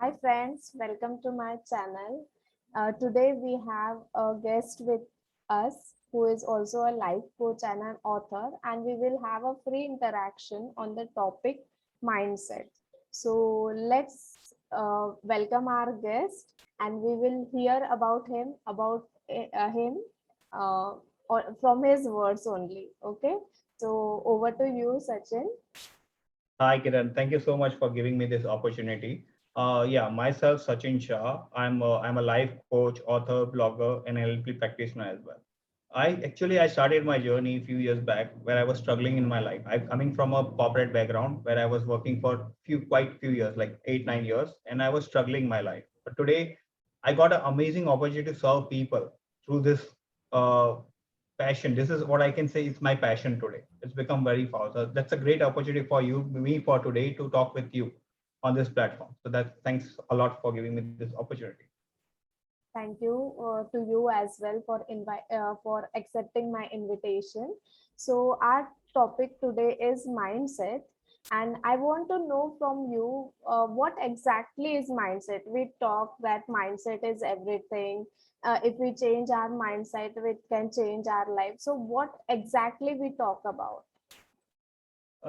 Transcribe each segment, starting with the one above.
Hi friends, welcome to my channel. Today we have a guest with us who is also a life coach and an author, and we will have a free interaction on the topic mindset. So let's welcome our guest, and we will hear about him uh, from his words only. Okay, so over to you, Sachin. Hi, Kiran. Thank you so much for giving me this opportunity. Yeah, myself, Sachin Shah. I'm a life coach, author, blogger, and NLP practitioner as well. I started my journey a few years back where I was struggling in my life. I'm coming from a corporate background where I was working for quite few years, like 8, 9 years, and I was struggling my life. But today, I got an amazing opportunity to serve people through this uh, passion. This is what I can say is my passion today. It's become very fast. So that's a great opportunity for me for today to talk with you on this platform. So that thanks a lot for giving me this opportunity. Thank you to you as well for accepting my invitation. So our topic today is mindset, and I want to know from you what exactly is mindset. We talk that mindset is everything. If we change our mindset, we can change our life. So what exactly we talk about?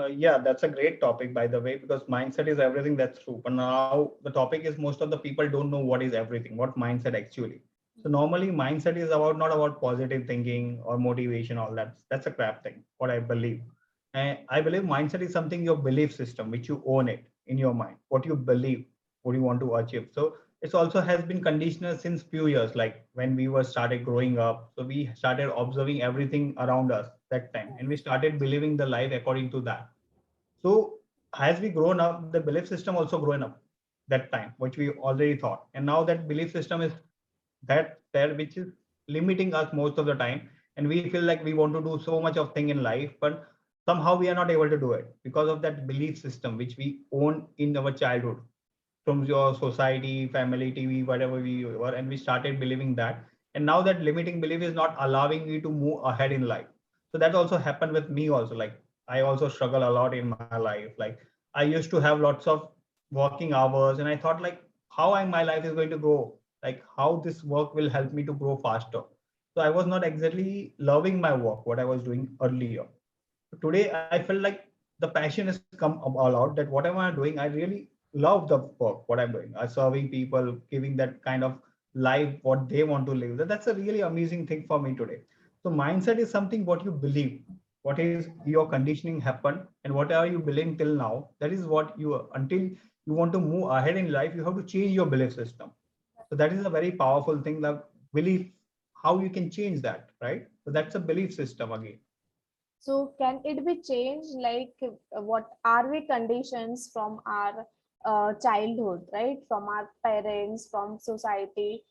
Yeah, that's a great topic, by the way, because mindset is everything. That's true. But now the topic is most of the people don't know what is everything, what mindset actually. So normally mindset is about not about positive thinking or motivation, all that. That's a crap thing, what I believe. And I believe mindset is something your belief system, which you own it in your mind, what you believe, what you want to achieve. So it also has been conditional since few years, like when we were started growing up. So we started observing everything around us that time, and we started believing the life according to that. So as we grown up, the belief system also grown up that time, which we already thought. And now that belief system is that there, which is limiting us most of the time. And we feel like we want to do so much of thing in life, but somehow we are not able to do it because of that belief system, which we own in our childhood from your society, family, TV, whatever we were. And we started believing that. And now that limiting belief is not allowing you to move ahead in life. So that also happened with me also. Like I also struggle a lot in my life. Like I used to have lots of working hours, and I thought like how my life is going to grow, like how this work will help me to grow faster. So I was not exactly loving my work, what I was doing earlier. Today I felt like the passion has come all out, that whatever I'm doing, I really love the work, what I'm doing. I'm serving people, giving that kind of life what they want to live. That's a really amazing thing for me today. So mindset is something what you believe, what is your conditioning happened, and what are you believing till now. That is what you, until you want to move ahead in life, you have to change your belief system. So that is a very powerful thing, that belief, how you can change that, right? So that's a belief system again. So can it be changed? Like what are we conditions from our childhood, right? From our parents, from society.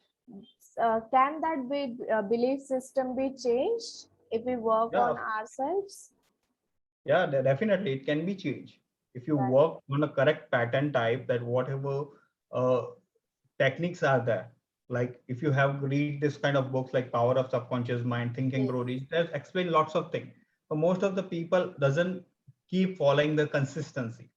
Can that be belief system be changed if we work Yeah, on ourselves? yeah, definitely it can be changed if you Right. work on a correct pattern type, that whatever uh, techniques are there. Like if you have read this kind of books like Power of Subconscious Mind, Think and Yes. Grow Rich, they explain lots of things. But most of the people doesn't keep following the consistency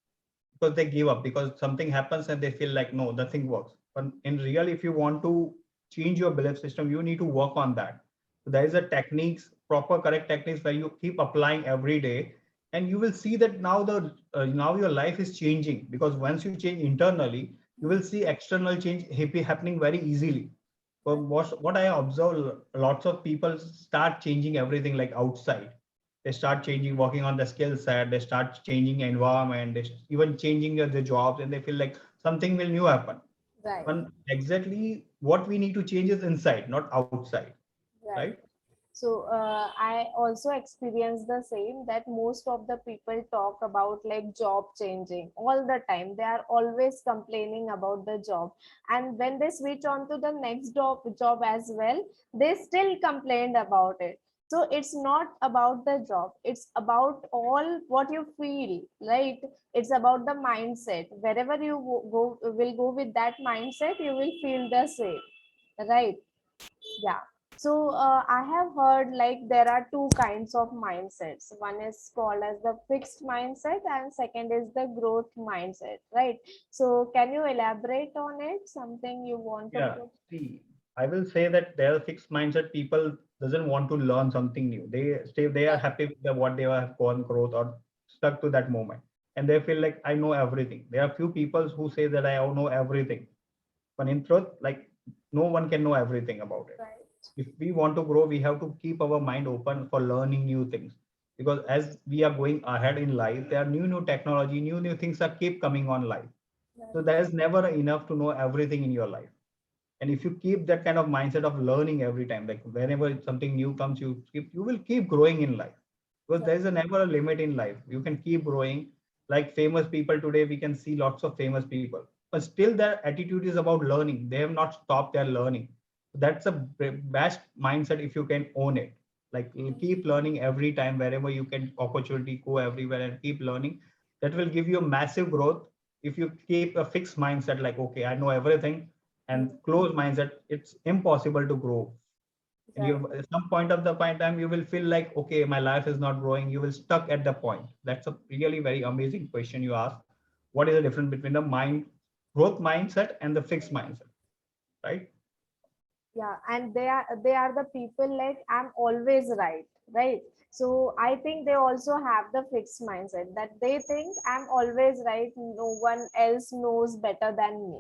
because they give up because something happens and they feel like no, nothing works. But in real, if you want to change your belief system, you need to work on that. So there is a techniques, proper correct techniques where you keep applying every day, and you will see that now the now your life is changing, because once you change internally, you will see external change happening very easily. But what I observe, lots of people start changing everything like outside. They start changing, working on the skill set. They start changing environment. Even changing their jobs, and they feel like something will new happen. Right. But exactly what we need to change is inside, not outside, right? Right. So I also experienced the same, that most of the people talk about like job changing all the time. They are always complaining about the job, and when they switch on to the next job as well, they still complained about it. So it's not about the job; it's about all what you feel, right? It's about the mindset. Wherever you go will go with that mindset, you will feel the same, right? Yeah. So I have heard like there are two kinds of mindsets. One is called as the fixed mindset and second is the growth mindset, right? So can you elaborate on it? Something you want to Yeah, put? see, I will say that there are fixed mindset people doesn't want to learn something new. They are Right. happy with what they have gone growth or stuck to that moment. And they feel like I know everything. There are few people who say that I know everything. But in truth, like no one can know everything about it. Right. If we want to grow, we have to keep our mind open for learning new things. Because as we are going ahead in life, there are new technology, new things that keep coming on life. So Right. there is never enough to know everything in your life. And if you keep that kind of mindset of learning every time, like whenever something new comes, you will keep growing in life, because there Right. is a never a limit in life. You can keep growing. Like famous people today, we can see lots of famous people, but still their attitude is about learning. They have not stopped their learning. That's a best mindset if you can own it. Like you keep learning every time, wherever you can opportunity, go everywhere and keep learning. That will give you a massive growth. If you keep a fixed mindset, like okay, I know everything, and Mm, closed mindset, it's impossible to grow. And you right. at some point of the point time you will feel like okay, my life is not growing. You will stuck at the point. That's a really very amazing question you ask. What is the difference between the mind growth mindset and the fixed mindset, right? Yeah, and they are the people like I'm always right, right? So I think they also have the fixed mindset that they think I'm always right, no one else knows better than me,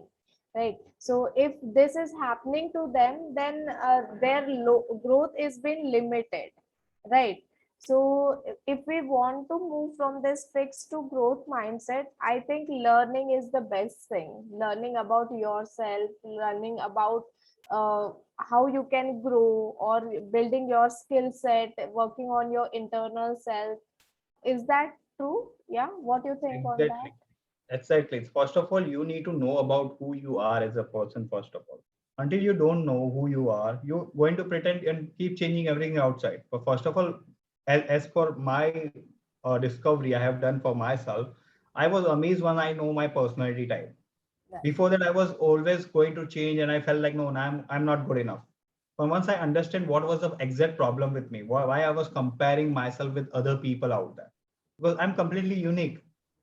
right? So if this is happening to them, then their growth is being limited, right? So if we want to move from this fixed to growth mindset, I think learning is the best thing. Learning about yourself, learning about uh, how you can grow, or building your skill set, working on your internal self. Is that true? Yeah, what do you think on that? Exactly. Exactly. First of all, you need to know about who you are as a person, first of all. Until you don't know who you are, you're going to pretend and keep changing everything outside. But first of all, as for my discovery I have done for myself, I was amazed when I know my personality type. Right. Before that, I was always going to change and I felt like, no, I'm not good enough. But once I understand what was the exact problem with me, why I was comparing myself with other people out there, because I'm completely unique.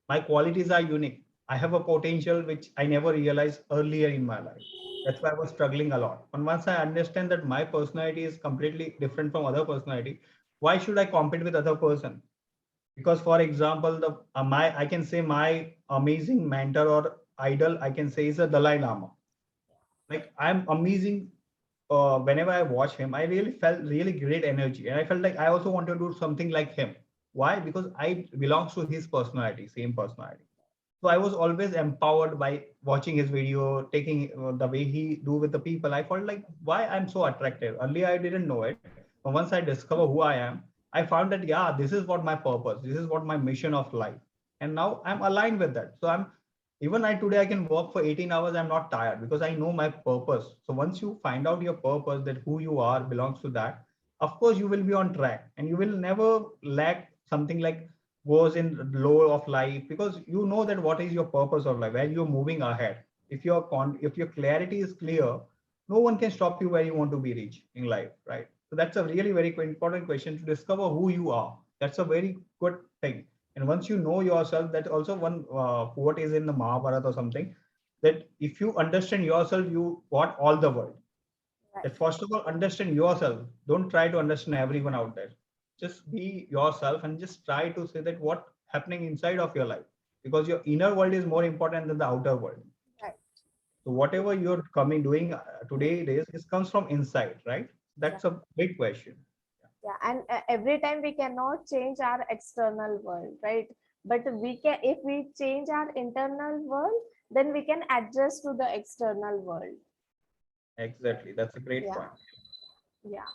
My qualities are unique. I have a potential which I never realized earlier in my life. That's why I was struggling a lot. And once I understand that my personality is completely different from other personality, why should I compete with other person? Because for example, the my I can say my amazing mentor or idol I can say is a Dalai Lama. Like I'm amazing. Whenever I watch him, I really felt really great energy, and I felt like I also want to do something like him. Why? Because I belongs to his personality, same personality. So I was always empowered by watching his video, taking the way he do with the people. I felt like why I'm so attractive. Earlier I didn't know it, but once I discover who I am, I found that yeah, this is what my purpose, this is what my mission of life, and now I'm aligned with that. So I'm even I today I can work for 18 hours. I'm not tired because I know my purpose. So once you find out your purpose, that who you are belongs to that, of course you will be on track and you will never lack something like goes in low of life, because you know that what is your purpose of life, where you're moving ahead. If your clarity is clear, no one can stop you where you want to be reach in life, right? So that's a really very important question, to discover who you are. That's a very good thing. And once you know yourself, that also one quote is in the Mahabharata or something, that if you understand yourself, you got all the world. Right. That first of all, understand yourself. Don't try to understand everyone out there. Just be yourself and just try to say that what happening inside of your life, because your inner world is more important than the outer world. Right. So whatever you're coming doing today days, it comes from inside, right? Right. That's a big question. Yeah, and every time we cannot change our external world, right? But we can, if we change our internal world, then we can adjust to the external world. Exactly. That's a great Yeah. point. Yeah.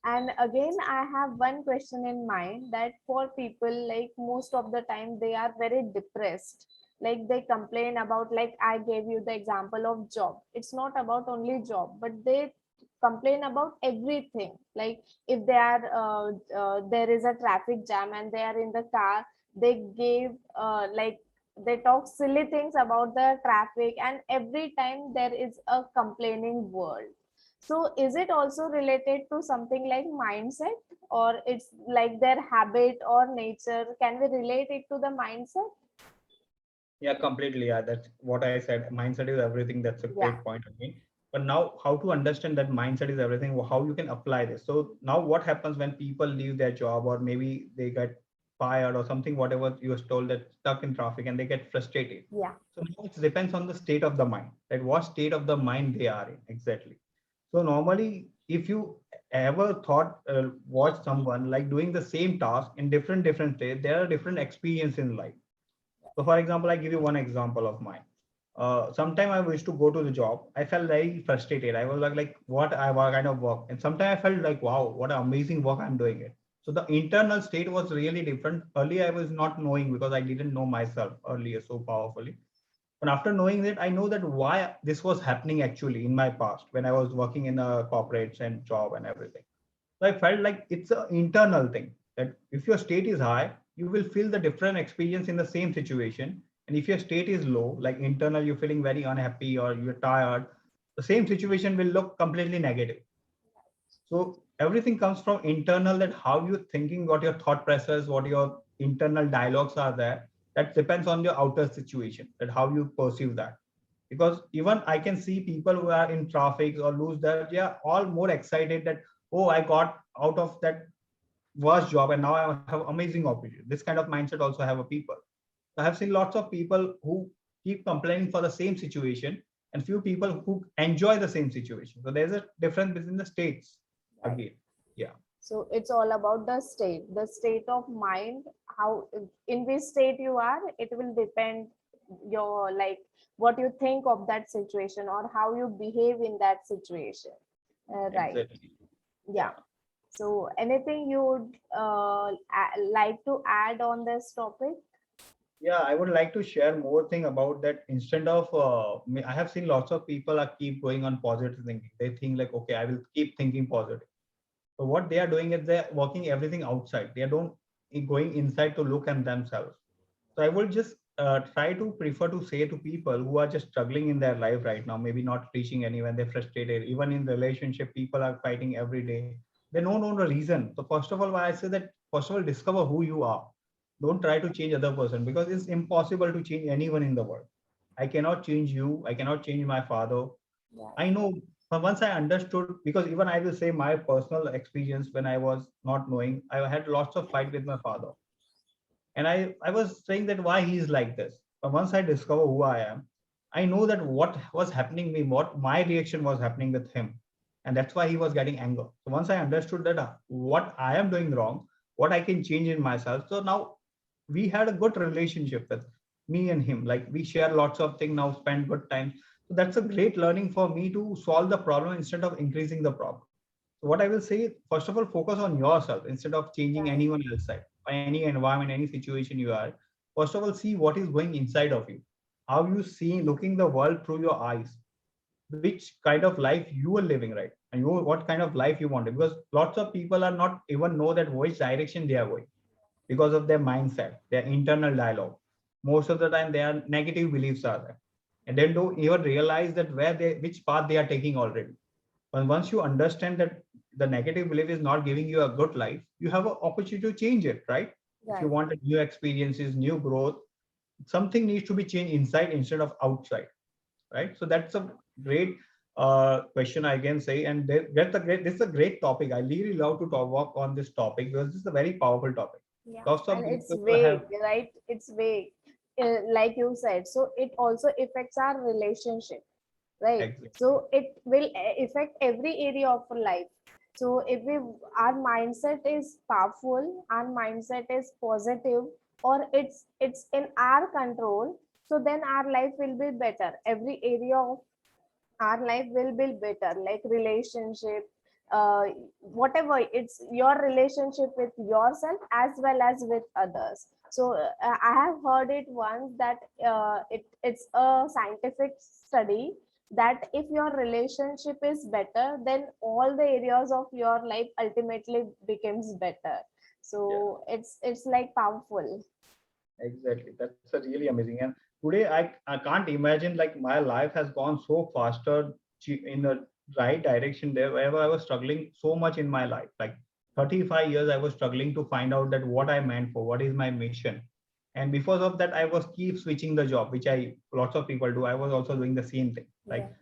And again, I have one question in mind, that for people, like most of the time they are very depressed. Like they complain about, like I gave you the example of job. It's not about only job, but they complain about everything. Like if they are there is a traffic jam and they are in the car, they give like they talk silly things about the traffic, and every time there is a complaining word. So is it also related to something like mindset, or it's like their habit or nature? Can we relate it to the mindset? Yeah, completely. Yeah, that's what I said. Mindset is everything. That's a Yeah. great point again. But now, how to understand that mindset is everything? How you can apply this? So now, what happens when people leave their job, or maybe they get fired or something, whatever you was told, that stuck in traffic and they get frustrated. Yeah. So now it depends on the state of the mind. That what state of the mind they are in exactly. So normally, if you ever thought watch someone like doing the same task in different state, there are different experience in life. So, for example, I give you one example of mine. Sometime I used to go to the job. I felt very frustrated. I was like what kind of work? And sometimes I felt like, wow, what an amazing work I'm doing it. So the internal state was really different. Earlier, I was not knowing because I didn't know myself earlier so powerfully. But after knowing that, I know that why this was happening actually in my past when I was working in a corporate and job and everything. So I felt like it's an internal thing that if your state is high, you will feel the different experience in the same situation. And if your state is low, like internal, you're feeling very unhappy or you're tired, the same situation will look completely negative. So everything comes from internal, that how you're thinking, what your thought process, what your internal dialogues are there. That depends on your outer situation, that how you perceive that. Because even I can see people who are in traffic or lose that, yeah, all more excited that, oh, I got out of that worst job and now I have amazing opportunity. This kind of mindset also have a people. I have seen lots of people who keep complaining for the same situation and few people who enjoy the same situation. So there's a difference between the states Right. again. Yeah, So it's all about the state of mind, how, in which state you are, it will depend your, like, what you think of that situation or how you behave in that situation. Right. exactly. Yeah. Yeah. So anything you would like to add on this topic? Yeah, I would like to share more thing about that. Instead of, I have seen lots of people are keep going on positive thinking. They think like, okay, I will keep thinking positive. So what they are doing is they're working everything outside. They don't going inside to look at themselves. So I would just try to prefer to say to people who are just struggling in their life right now, maybe not reaching anywhere, they're frustrated. Even in relationship, people are fighting every day. They don't know the reason. So first of all, why I say that, first of all, discover who you are. Don't try to change other person because it's impossible to change anyone in the world. I cannot change you. I cannot change my father. Right. I know, but once I understood, because even I will say my personal experience when I was not knowing, I had lots of fight with my father. And I was saying that why he is like this. But once I discover who I am, I know that what was happening me, what my reaction was happening with him. And that's why he was getting anger. So once I understood that what I am doing wrong, what I can change in myself. So now we had a good relationship with me and him. Like we share lots of things now, spend good time. So that's a great learning for me to solve the problem instead of increasing the problem. So what I will say, first of all, focus on yourself instead of changing Right. anyone else side, any environment, any situation you are. First of all, see what is going inside of you. How you see looking the world through your eyes. Which kind of life you are living, right? And you what kind of life you want. Because lots of people are not even know that which direction they are going because of their mindset, their internal dialogue. Most of the time, their negative beliefs are there, and they don't even realize that which path they are taking already. But once you understand that the negative belief is not giving you a good life, you have an opportunity to change it, right? If you Right. want new experiences, new growth, something needs to be changed inside instead of outside, right? So that's a great question I can say, and that's a great. This is a great topic. I really love to talk work on this topic because this is a very powerful topic. Yeah. Lots of And it's people have vague, right? It's vague. Like you said. So it also affects our relationship, right? exactly, So it will affect every area of our life. So if we, our mindset is powerful, our mindset is positive, or it's in our control, so then our life will be better. Every area of our life will be better, like relationship, uh, whatever, it's your relationship with yourself as well as with others. So I have heard it once that it's a scientific study that if your relationship is better, then all the areas of your life ultimately becomes better. yeah, So it's like powerful. exactly. That's a really amazing. And today, I can't imagine like my life has gone so faster in a right direction there. Wherever I was struggling so much in my life, like 35 years, I was struggling to find out that what I meant for, what is my mission. And because of that, I was keep switching the job, which I lots of people do. I was also doing the same thing. Yeah. Like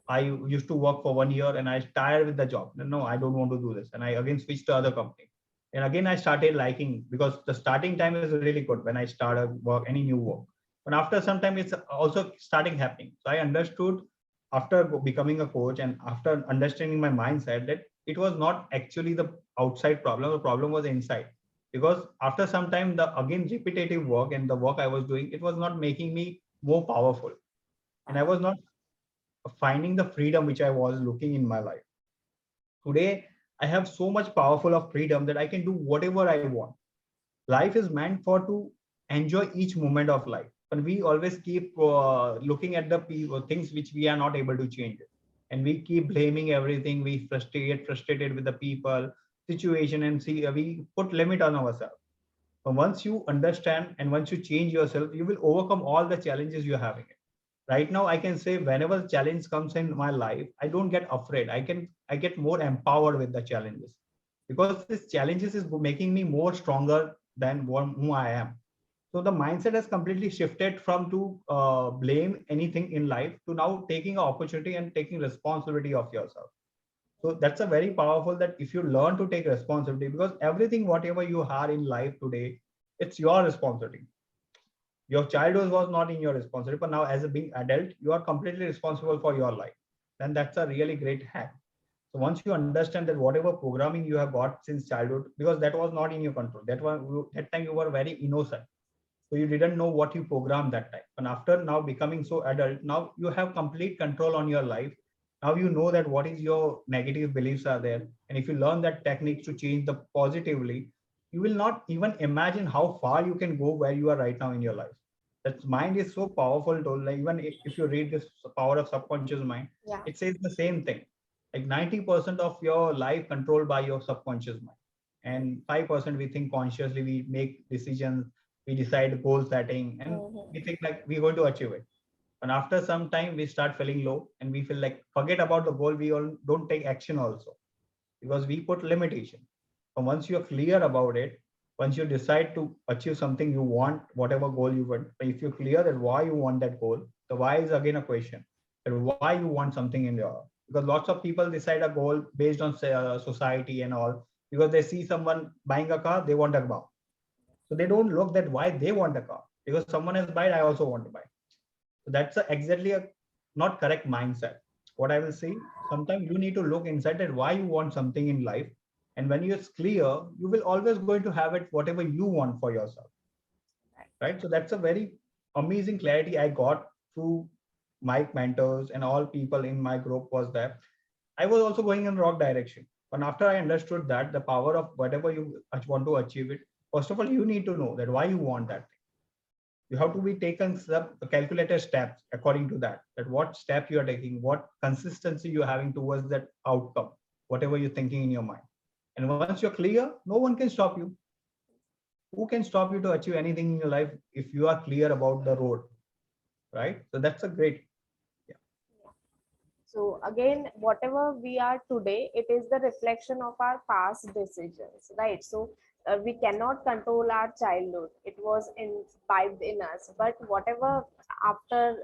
I used to work for 1 year and I tired with the job. No, I don't want to do this. And I again switched to other company. And again, I started liking, because the starting time is really good when I start a work, any new work. But after some time, it's also starting happening. So I understood after becoming a coach and after understanding my mindset that it was not actually the outside problem. The problem was inside. Because after some time, the again repetitive work and the work I was doing, it was not making me more powerful. And I was not finding the freedom which I was looking in my life. Today, I have so much powerful of freedom that I can do whatever I want. Life is meant for to enjoy each moment of life. But we always keep looking at the things which we are not able to change. And we keep blaming everything. We frustrated with the people, situation, and see we put limit on ourselves. But once you understand and once you change yourself, you will overcome all the challenges you're having. Right now I can say whenever challenge comes in my life, I don't get afraid. I get more empowered with the challenges, because this challenges is making me more stronger than who I am. So the mindset has completely shifted from to blame anything in life to now taking an opportunity and taking responsibility of yourself. So that's a very powerful, that if you learn to take responsibility, because everything whatever you are in life today, it's your responsibility. Your childhood was not in your responsibility, but now as a being adult, you are completely responsible for your life. Then that's a really great hack. So once you understand that whatever programming you have got since childhood, because that was not in your control, that time you were very innocent, so you didn't know what you programmed that time. And after now becoming so adult, now you have complete control on your life. Now you know that what is your negative beliefs are there, and if you learn that techniques to change the positively, you will not even imagine how far you can go where you are right now in your life. That mind is so powerful to, like, even if you read this Power of Subconscious Mind, Yeah. it says the same thing. Like 90% of your life controlled by your subconscious mind, and 5% we think consciously, we make decisions, we decide goal setting, and Mhm. we think like we're going to achieve it. And after some time we start feeling low and we feel like forget about the goal, we all don't take action also, because we put limitation. But once you're clear about it, once you decide to achieve something you want, whatever goal you want, if you're clear that why you want that goal, the why is again a question, that why you want something in your, because lots of people decide a goal based on society and all, because they see someone buying a car, they want a car. So they don't look that why they want a car, because someone has buy, I also want to buy. So that's exactly a not correct mindset. What I will say, sometimes you need to look inside that why you want something in life. And when you're clear, you will always going to have it whatever you want for yourself. Right. So that's a very amazing clarity I got through my mentors and all people in my group was that I was also going in wrong direction. But after I understood that the power of whatever you want to achieve it, first of all, you need to know that why you want that. You have to be taken calculated steps according to that what step you are taking, what consistency you're having towards that outcome, whatever you're thinking in your mind. And once you're clear, no one can stop you. Who can stop you to achieve anything in your life if you are clear about the road, right? So that's a great, yeah. So again, whatever we are today, it is the reflection of our past decisions, right? So we cannot control our childhood. It was imbibed in us. But whatever after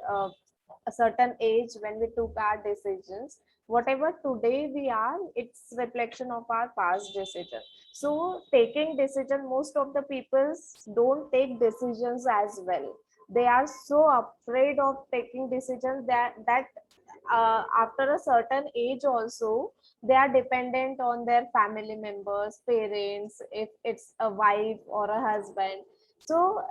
a certain age, when we took our decisions, whatever today we are, it's reflection of our past decision. So taking decision, most of the people don't take decisions as well. They are so afraid of taking decisions that after a certain age also they are dependent on their family members, parents, if it's a wife or a husband. So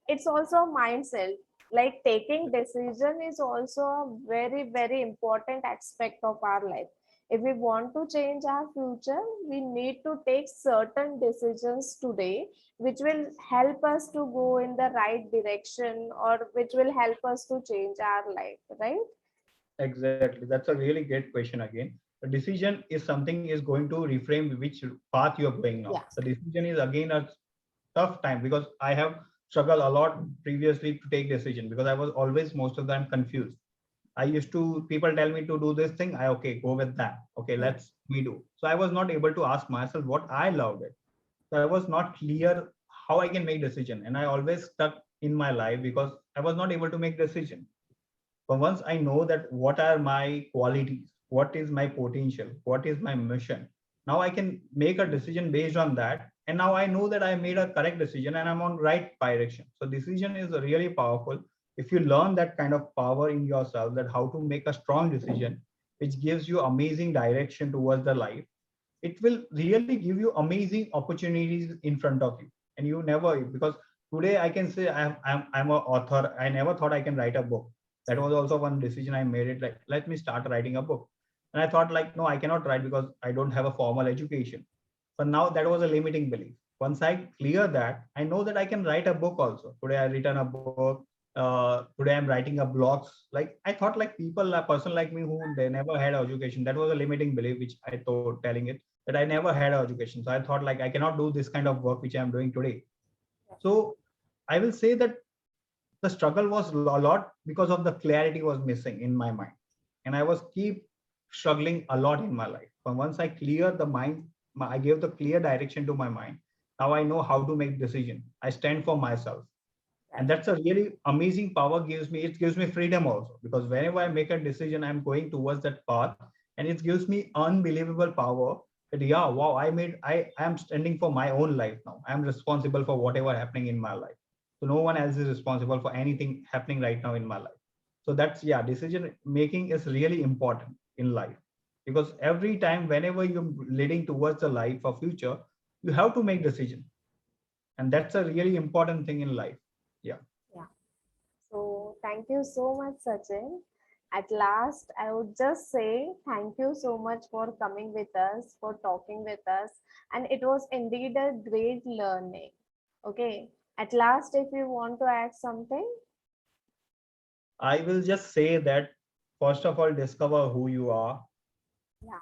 it's also a mindset. Like taking decision is also a very very important aspect of our life. If we want to change our future, we need to take certain decisions today which will help us to go in the right direction, or which will help us to change our life, right? Exactly, that's a really great question again. The decision is something is going to reframe which path you're going now. Yeah. The decision is again a tough time, because I have struggled a lot previously to take decision, because I was always most of the time confused. I used to, people tell me to do this thing. I, okay, go with that. Okay, Hmm. let's me do. So I was not able to ask myself what I loved it. So I was not clear how I can make decision. And I always stuck in my life because I was not able to make decision. But once I know that what are my qualities, what is my potential, what is my mission, now I can make a decision based on that. And now I know that I made a correct decision and I'm on right direction. So decision is really powerful. If you learn that kind of power in yourself, that how to make a strong decision, which gives you amazing direction towards the life, it will really give you amazing opportunities in front of you. And you never, because today I can say I'm an author. I never thought I can write a book. That was also one decision I made, it like, let me start writing a book. And I thought like, no, I cannot write because I don't have a formal education. But now that was a limiting belief. Once I clear that, I know that I can write a book also. Today I written a book. Today I'm writing a blogs. Like I thought like people, a person like me who they never had education, that was a limiting belief which I thought telling it that I never had education. So I thought like I cannot do this kind of work which I'm doing today. So I will say that the struggle was a lot because of the clarity was missing in my mind. And I was keep struggling a lot in my life. But once I clear the mind, I gave the clear direction to my mind. Now I know how to make decision. I stand for myself. And Right. that's a really amazing power gives me. It gives me freedom also because whenever I make a decision, I'm going towards that path, and it gives me unbelievable power that yeah, wow, I am standing for my own life now. I'm responsible for whatever happening in my life. So no one else is responsible for anything happening right now in my life. So that's, yeah, decision making is really important in life because every time whenever you're leading towards the life or future, you have to make decision, and that's a really important thing in life. Yeah. Yeah. So thank you so much, Sachin. At last, I would just say thank you so much for coming with us, for talking with us. And it was indeed a great learning. Okay. At last, if you want to add something, I will just say that first of all, discover who you are, yeah,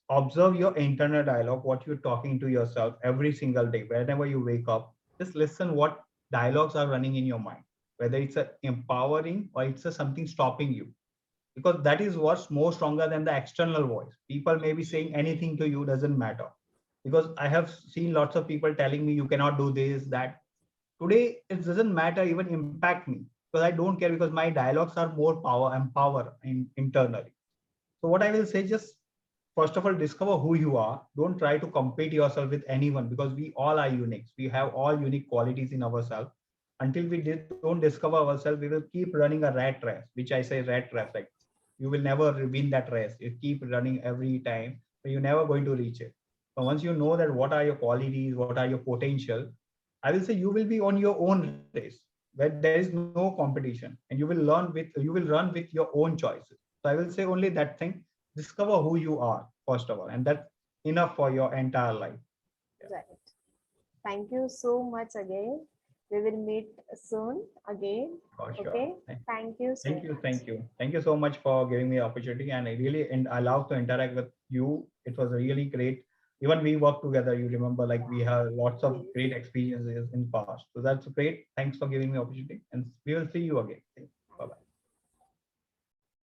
observe your internal dialogue, what you're talking to yourself every single day, whenever you wake up. Just listen what dialogues are running in your mind, whether it's a empowering or it's a something stopping you, because that is what's more stronger than the external voice. People may be saying anything to you, doesn't matter. Because I have seen lots of people telling me you cannot do this, that. Today, it doesn't matter, even impact me because I don't care because my dialogues are more power internally. So what I will say, just first of all, discover who you are. Don't try to compete yourself with anyone because we all are unique. We have all unique qualities in ourselves. Until we don't discover ourselves, we will keep running a rat race, which I say rat race. Like you will never win that race. You keep running every time, but you're never going to reach it. But once you know that what are your qualities, what are your potential, I will say you will be on your own race where there is no competition, and you will run with your own choices. So I will say only that thing: discover who you are first of all, and that's enough for your entire life. Yeah, right. Thank you so much again. We will meet soon again. for sure. Okay. Thank you so Thank you, much. thank you so much for giving me the opportunity. And I really, and I love to interact with you. It was really great. Even we worked together. You remember, like we have lots of Yes. great experiences in past. So that's great. Thanks for giving me opportunity, and we will see you again.